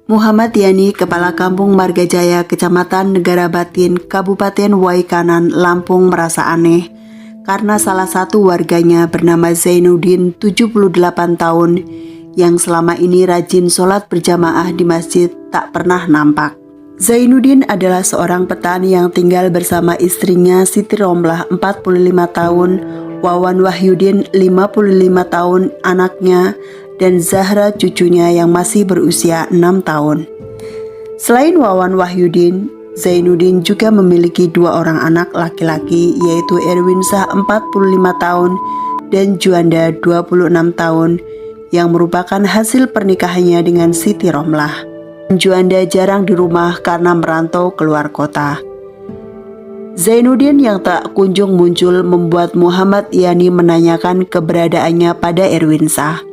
Muhammad Yani, Kepala Kampung Margajaya, Kecamatan Negara Batin, Kabupaten Waikanan, Lampung merasa aneh karena salah satu warganya bernama Zainuddin, 78 tahun, yang selama ini rajin sholat berjamaah di masjid tak pernah nampak. Zainuddin adalah seorang petani yang tinggal bersama istrinya Siti Romlah, 45 tahun, Wawan Wahyudin, 55 tahun, anaknya, dan Zahra cucunya yang masih berusia 6 tahun. Selain Wawan Wahyudin, Zainuddin juga memiliki 2 orang anak laki-laki, yaitu Erwin Shah 45 tahun dan Juanda 26 tahun, yang merupakan hasil pernikahannya dengan Siti Romlah. Juanda jarang di rumah karena merantau keluar kota. Zainuddin yang tak kunjung muncul membuat Muhammad Yani menanyakan keberadaannya pada Erwin Shah.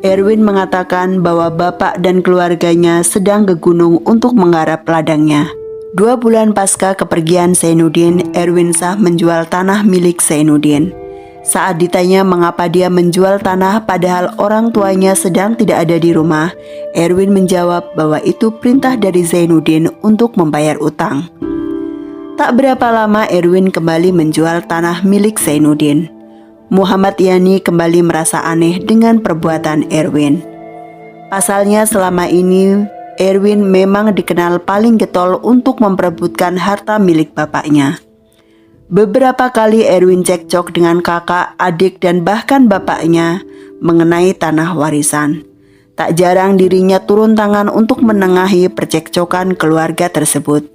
Erwin mengatakan bahwa bapak dan keluarganya sedang ke gunung untuk menggarap ladangnya. 2 bulan pasca kepergian Zainuddin, Erwin Shah menjual tanah milik Zainuddin. Saat ditanya mengapa dia menjual tanah padahal orang tuanya sedang tidak ada di rumah, Erwin menjawab bahwa itu perintah dari Zainuddin untuk membayar utang. Tak berapa lama Erwin kembali menjual tanah milik Zainuddin. Muhammad Yani kembali merasa aneh dengan perbuatan Erwin. Pasalnya selama ini Erwin memang dikenal paling getol untuk memperebutkan harta milik bapaknya. Beberapa kali Erwin cekcok dengan kakak, adik, dan bahkan bapaknya mengenai tanah warisan. Tak jarang dirinya turun tangan untuk menengahi percekcokan keluarga tersebut.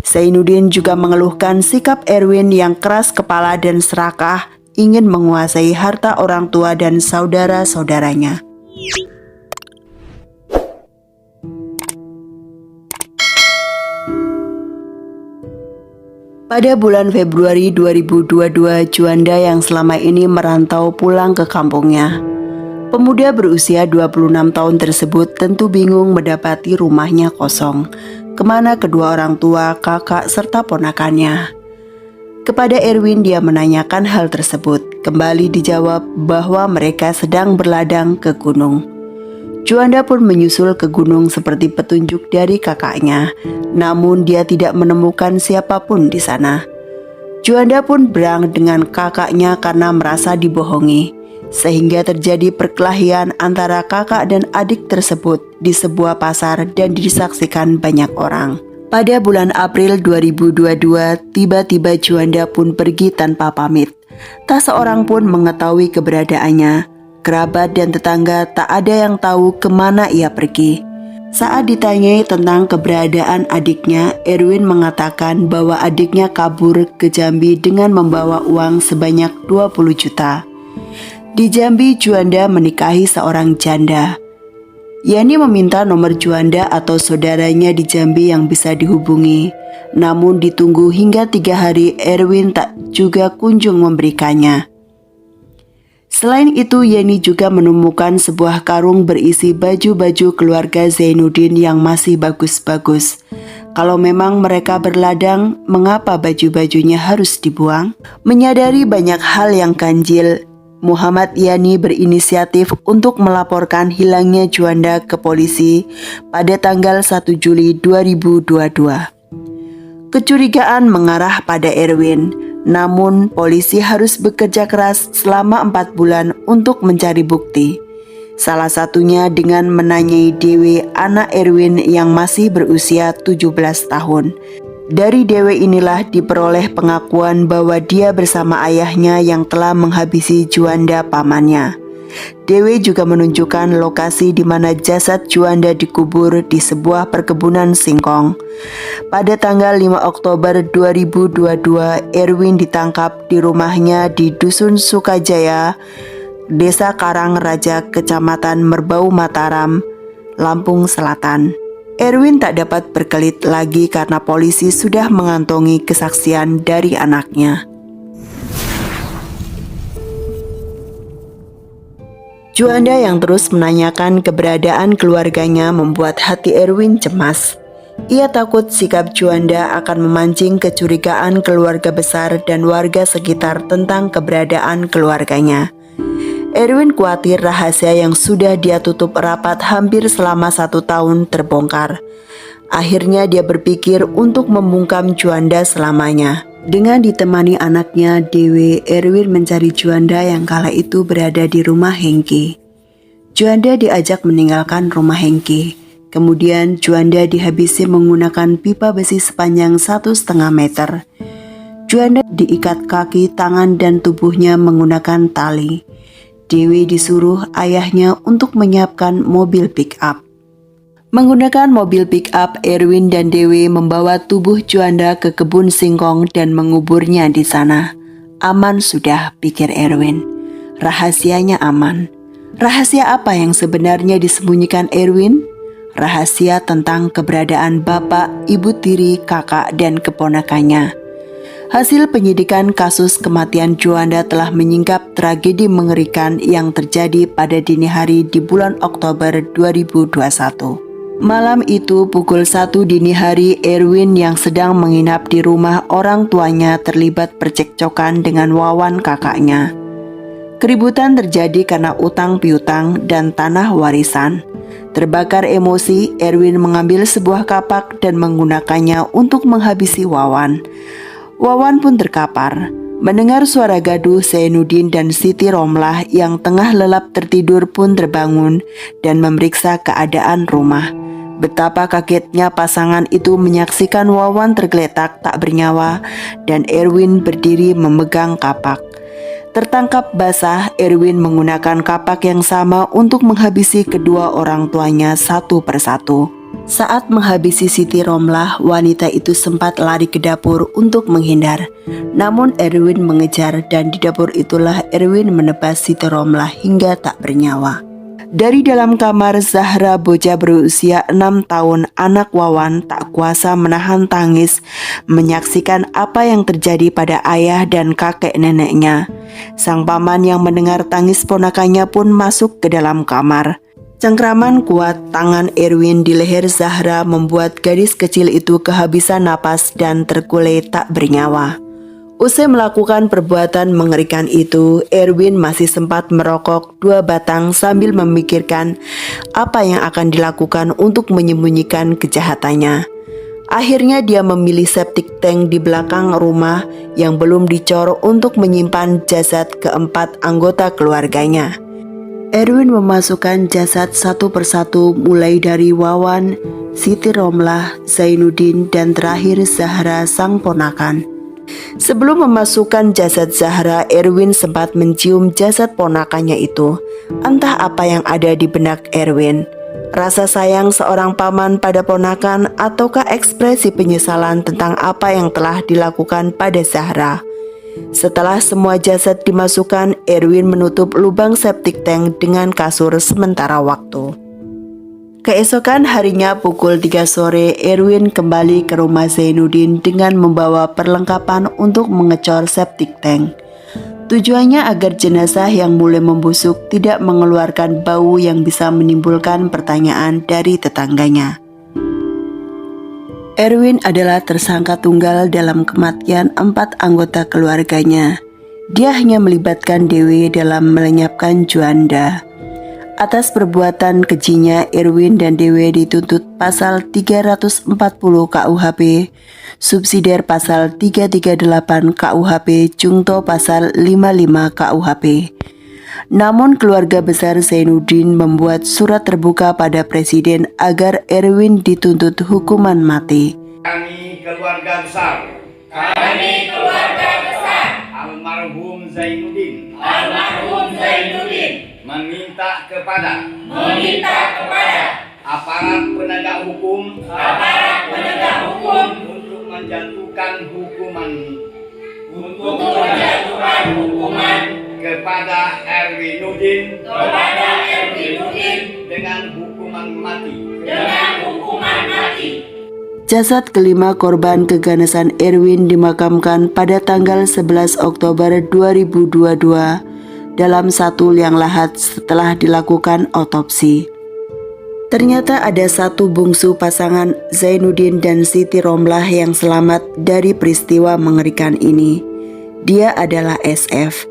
Zainuddin juga mengeluhkan sikap Erwin yang keras kepala dan serakah, ingin menguasai harta orang tua dan saudara-saudaranya. Pada bulan Februari 2022, Juanda yang selama ini merantau pulang ke kampungnya. Pemuda berusia 26 tahun tersebut tentu bingung mendapati rumahnya kosong. Kemana kedua orang tua, kakak, serta ponakannya? Kepada Erwin dia menanyakan hal tersebut. Kembali dijawab bahwa mereka sedang berladang ke gunung. Juanda pun menyusul ke gunung seperti petunjuk dari kakaknya, namun dia tidak menemukan siapapun di sana. Juanda pun berang dengan kakaknya karena merasa dibohongi, sehingga terjadi perkelahian antara kakak dan adik tersebut di sebuah pasar dan disaksikan banyak orang. Pada bulan April 2022, tiba-tiba Juanda pun pergi tanpa pamit. Tak seorang pun mengetahui keberadaannya. Kerabat dan tetangga tak ada yang tahu kemana ia pergi. Saat ditanyai tentang keberadaan adiknya, Erwin mengatakan bahwa adiknya kabur ke Jambi dengan membawa uang sebanyak 20 juta. Di Jambi, Juanda menikahi seorang janda. Yani meminta nomor Juanda atau saudaranya di Jambi yang bisa dihubungi. Namun ditunggu hingga 3 hari, Erwin tak juga kunjung memberikannya. Selain itu, Yani juga menemukan sebuah karung berisi baju-baju keluarga Zainuddin yang masih bagus-bagus. Kalau memang mereka berladang, mengapa baju-bajunya harus dibuang? Menyadari banyak hal yang ganjil, Muhammad Yani berinisiatif untuk melaporkan hilangnya Juanda ke polisi pada tanggal 1 Juli 2022. Kecurigaan mengarah pada Erwin, namun polisi harus bekerja keras selama 4 bulan untuk mencari bukti. Salah satunya dengan menanyai Dewi, anak Erwin yang masih berusia 17 tahun. Dari Dewi inilah diperoleh pengakuan bahwa dia bersama ayahnya yang telah menghabisi Juanda pamannya. Dewi juga menunjukkan lokasi di mana jasad Juanda dikubur di sebuah perkebunan singkong. Pada tanggal 5 Oktober 2022, Erwin ditangkap di rumahnya di Dusun Sukajaya, Desa Karangraja, Kecamatan Merbau Mataram, Lampung Selatan. Erwin tak dapat berkelit lagi karena polisi sudah mengantongi kesaksian dari anaknya. Juanda yang terus menanyakan keberadaan keluarganya membuat hati Erwin cemas. Ia takut sikap Juanda akan memancing kecurigaan keluarga besar dan warga sekitar tentang keberadaan keluarganya. Erwin khawatir rahasia yang sudah dia tutup rapat hampir selama 1 tahun terbongkar. Akhirnya dia berpikir untuk membungkam Juanda selamanya. Dengan ditemani anaknya Dewi, Erwin mencari Juanda yang kala itu berada di rumah Hengki. Juanda diajak meninggalkan rumah Hengki. Kemudian Juanda dihabisi menggunakan pipa besi sepanjang 1,5 meter. Juanda diikat kaki, tangan, dan tubuhnya menggunakan tali. Dewi disuruh ayahnya untuk menyiapkan mobil pick-up. Menggunakan mobil pick-up, Erwin dan Dewi membawa tubuh Juanda ke kebun singkong dan menguburnya di sana. Aman sudah, pikir Erwin. Rahasianya aman. Rahasia apa yang sebenarnya disembunyikan Erwin? Rahasia tentang keberadaan bapak, ibu tiri, kakak, dan keponakannya. Hasil penyidikan kasus kematian Juanda telah menyingkap tragedi mengerikan yang terjadi pada dini hari di bulan Oktober 2021. Malam itu pukul 1 dini hari, Erwin yang sedang menginap di rumah orang tuanya terlibat percekcokan dengan Wawan kakaknya. Keributan terjadi karena utang piutang dan tanah warisan. Terbakar emosi, Erwin mengambil sebuah kapak dan menggunakannya untuk menghabisi Wawan. Wawan pun terkapar. Mendengar suara gaduh, Zainuddin dan Siti Romlah yang tengah lelap tertidur pun terbangun dan memeriksa keadaan rumah. Betapa kagetnya pasangan itu menyaksikan Wawan tergeletak tak bernyawa dan Erwin berdiri memegang kapak. Tertangkap basah, Erwin menggunakan kapak yang sama untuk menghabisi kedua orang tuanya satu persatu. Saat menghabisi Siti Romlah, wanita itu sempat lari ke dapur untuk menghindar. Namun Erwin mengejar dan di dapur itulah Erwin menebas Siti Romlah hingga tak bernyawa. Dari dalam kamar, Zahra, bocah berusia 6 tahun, anak Wawan, tak kuasa menahan tangis menyaksikan apa yang terjadi pada ayah dan kakek neneknya. Sang paman yang mendengar tangis ponakannya pun masuk ke dalam kamar. Cengkraman kuat tangan Erwin di leher Zahra membuat gadis kecil itu kehabisan napas dan terkulai tak bernyawa. Usai melakukan perbuatan mengerikan itu, Erwin masih sempat merokok 2 batang sambil memikirkan apa yang akan dilakukan untuk menyembunyikan kejahatannya. Akhirnya dia memilih septic tank di belakang rumah yang belum dicor untuk menyimpan jasad keempat anggota keluarganya. Erwin memasukkan jasad satu persatu mulai dari Wawan, Siti Romlah, Zainuddin, dan terakhir Zahra sang ponakan. Sebelum memasukkan jasad Zahra, Erwin sempat mencium jasad ponakannya itu. Entah apa yang ada di benak Erwin. Rasa sayang seorang paman pada ponakan ataukah ekspresi penyesalan tentang apa yang telah dilakukan pada Zahra. Setelah semua jasad dimasukkan, Erwin menutup lubang septic tank dengan kasur sementara waktu. Keesokan harinya pukul 3 sore, Erwin kembali ke rumah Zainuddin dengan membawa perlengkapan untuk mengecor septic tank. Tujuannya agar jenazah yang mulai membusuk tidak mengeluarkan bau yang bisa menimbulkan pertanyaan dari tetangganya. Erwin adalah tersangka tunggal dalam kematian 4 anggota keluarganya. Dia hanya melibatkan Dewi dalam melenyapkan Juanda. Atas perbuatan kejinya, Erwin dan Dewi dituntut pasal 340 KUHP, subsidiar pasal 338 KUHP, jungto pasal 55 KUHP. Namun keluarga besar Zainuddin membuat surat terbuka pada presiden agar Erwin dituntut hukuman mati. Kami keluarga besar almarhum Zainuddin meminta kepada aparat penegak hukum untuk menjatuhkan hukuman kepada Erwin Nurdin dengan hukuman mati. Jasad kelima korban keganasan Erwin dimakamkan pada tanggal 11 Oktober 2022 dalam satu liang lahat setelah dilakukan otopsi. Ternyata ada satu bungsu pasangan Zainuddin dan Siti Romlah yang selamat dari peristiwa mengerikan ini. Dia adalah SF.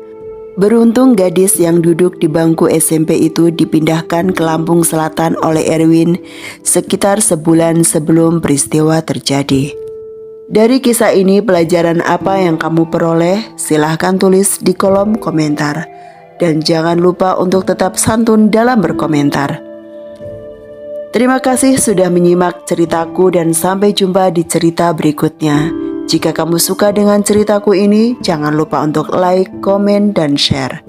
Beruntung gadis yang duduk di bangku SMP itu dipindahkan ke Lampung Selatan oleh Erwin sekitar sebulan sebelum peristiwa terjadi. Dari kisah ini pelajaran apa yang kamu peroleh? Silahkan tulis di kolom komentar. Dan jangan lupa untuk tetap santun dalam berkomentar. Terima kasih sudah menyimak ceritaku dan sampai jumpa di cerita berikutnya. Jika kamu suka dengan ceritaku ini, jangan lupa untuk like, komen, dan share.